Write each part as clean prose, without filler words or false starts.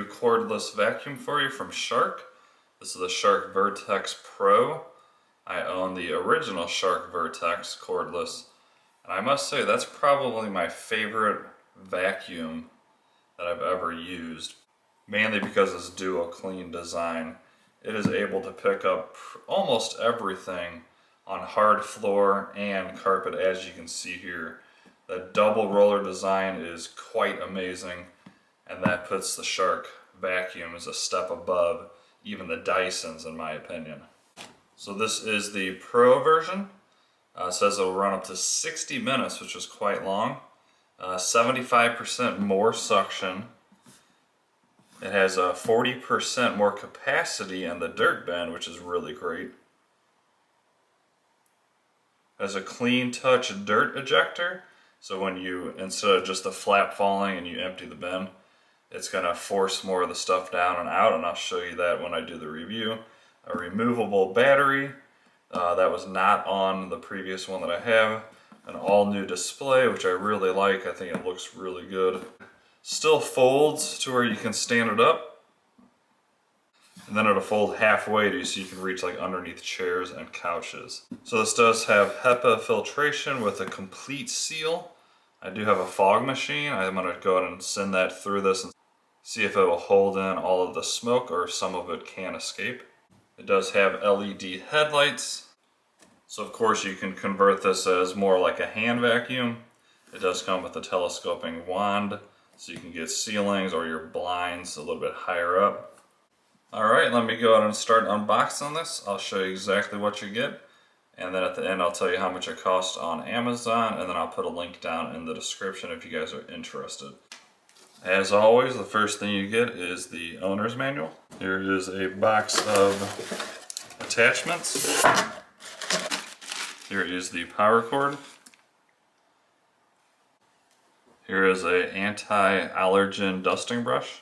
cordless vacuum for you from Shark. This is the Shark VERTEX Pro. I own the original Shark VERTEX Cordless, and I must say that's probably my favorite vacuum that I've ever used, mainly because of its DuoClean design. It is able to pick up almost everything on hard floor and carpet, as you can see here. The double roller design is quite amazing, and that puts the Shark vacuum as a step above even the Dysons, in my opinion. So this is the Pro version. It says it'll run up to 60 minutes, which is quite long. 75% more suction. It has a 40% more capacity in the dirt bin, which is really great. It has a clean touch dirt ejector, so when you, instead of just the flap falling and you empty the bin, it's going to force more of the stuff down and out, and I'll show you that when I do the review. A removable battery, that was not on the previous one that I have. An all new display, which I really like. I think it looks really good. Still folds to where you can stand it up, and then it'll fold halfway to you so you can reach like underneath chairs and couches. So this does have HEPA filtration with a complete seal. I do have a fog machine. I'm going to go ahead and send that through this and see if it will hold in all of the smoke or if some of it can escape. It does have LED headlights, so of course you can convert this as more like a hand vacuum. It does come with a telescoping wand, so you can get ceilings or your blinds a little bit higher up. Alright, let me go ahead and start unboxing this. I'll show you exactly what you get, and then at the end I'll tell you how much it costs on Amazon, and then I'll put a link down in the description if you guys are interested. As always, the first thing you get is the owner's manual. Here is a box of attachments. Here is the power cord. Here is a anti-allergen dusting brush.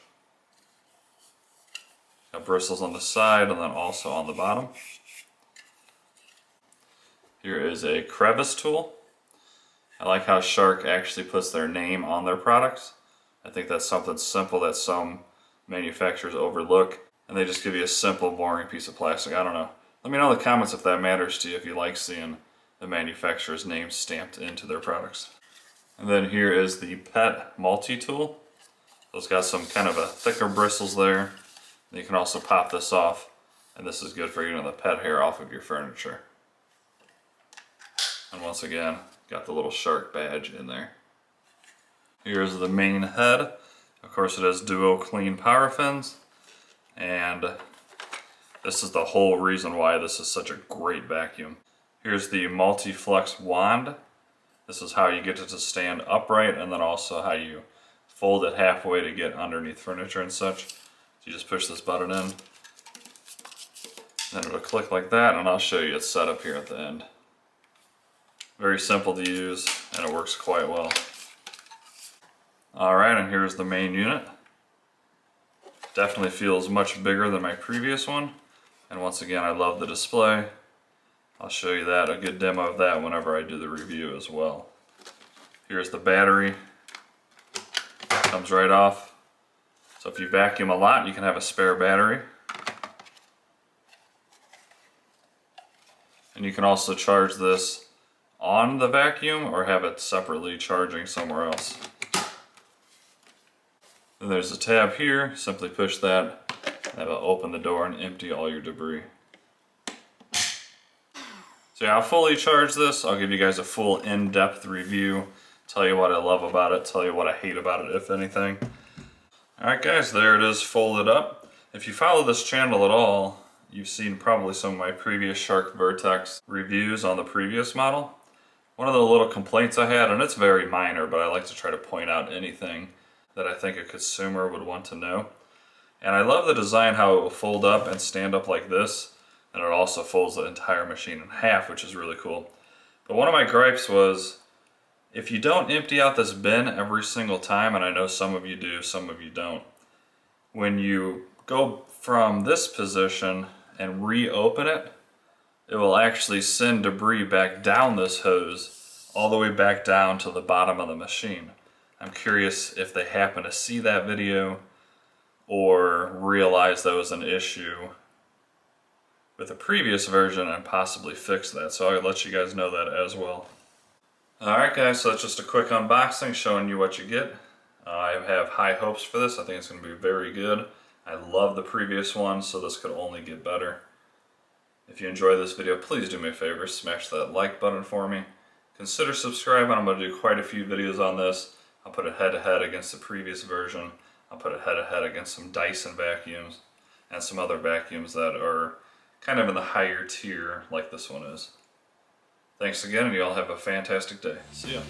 Got bristles on the side and then also on the bottom. Here is a crevice tool. I like how Shark actually puts their name on their products. I think that's something simple that some manufacturers overlook, and they just give you a simple, boring piece of plastic. I don't know. Let me know in the comments if that matters to you, if you like seeing the manufacturer's name stamped into their products. And then here is the pet multi-tool. It's got some kind of a thicker bristles there. You can also pop this off, and this is good for getting the pet hair off of your furniture. And once again, got the little Shark badge in there. Here's the main head. Of course, it has DuoClean power fins, and this is the whole reason why this is such a great vacuum. Here's the multi-flex wand. This is how you get it to stand upright, and then also how you fold it halfway to get underneath furniture and such. So you just push this button in, then it'll click like that, and I'll show you its setup here at the end. Very simple to use, and it works quite well. Alright, and here's the main unit. Definitely feels much bigger than my previous one, and once again I love the display. I'll show you that, a good demo of that whenever I do the review as well. Here's the battery. Comes right off. So if you vacuum a lot, you can have a spare battery. And you can also charge this on the vacuum or have it separately charging somewhere else. Then there's a tab here, simply push that, and that'll open the door and empty all your debris. So yeah, I'll fully charge this. I'll give you guys a full in-depth review, tell you what I love about it, tell you what I hate about it, if anything. Alright guys, there it is folded up. If you follow this channel at all, you've seen probably some of my previous Shark VERTEX reviews on the previous model. One of the little complaints I had, and it's very minor, but I like to try to point out anything that I think a consumer would want to know. And I love the design, how it will fold up and stand up like this, and it also folds the entire machine in half, which is really cool. But one of my gripes was, if you don't empty out this bin every single time, and I know some of you do, some of you don't, when you go from this position and reopen it, it will actually send debris back down this hose all the way back down to the bottom of the machine. I'm curious if they happen to see that video or realize that was an issue with the previous version and possibly fix that. So I'll let you guys know that as well. Alright guys, so that's just a quick unboxing showing you what you get. I have high hopes for this. I think it's going to be very good. I love the previous one, so this could only get better. If you enjoyed this video, please do me a favor, smash that like button for me. Consider subscribing. I'm going to do quite a few videos on this. I'll put it head-to-head against the previous version. I'll put it head-to-head against some Dyson vacuums and some other vacuums that are kind of in the higher tier like this one is. Thanks again, and you all have a fantastic day. See ya.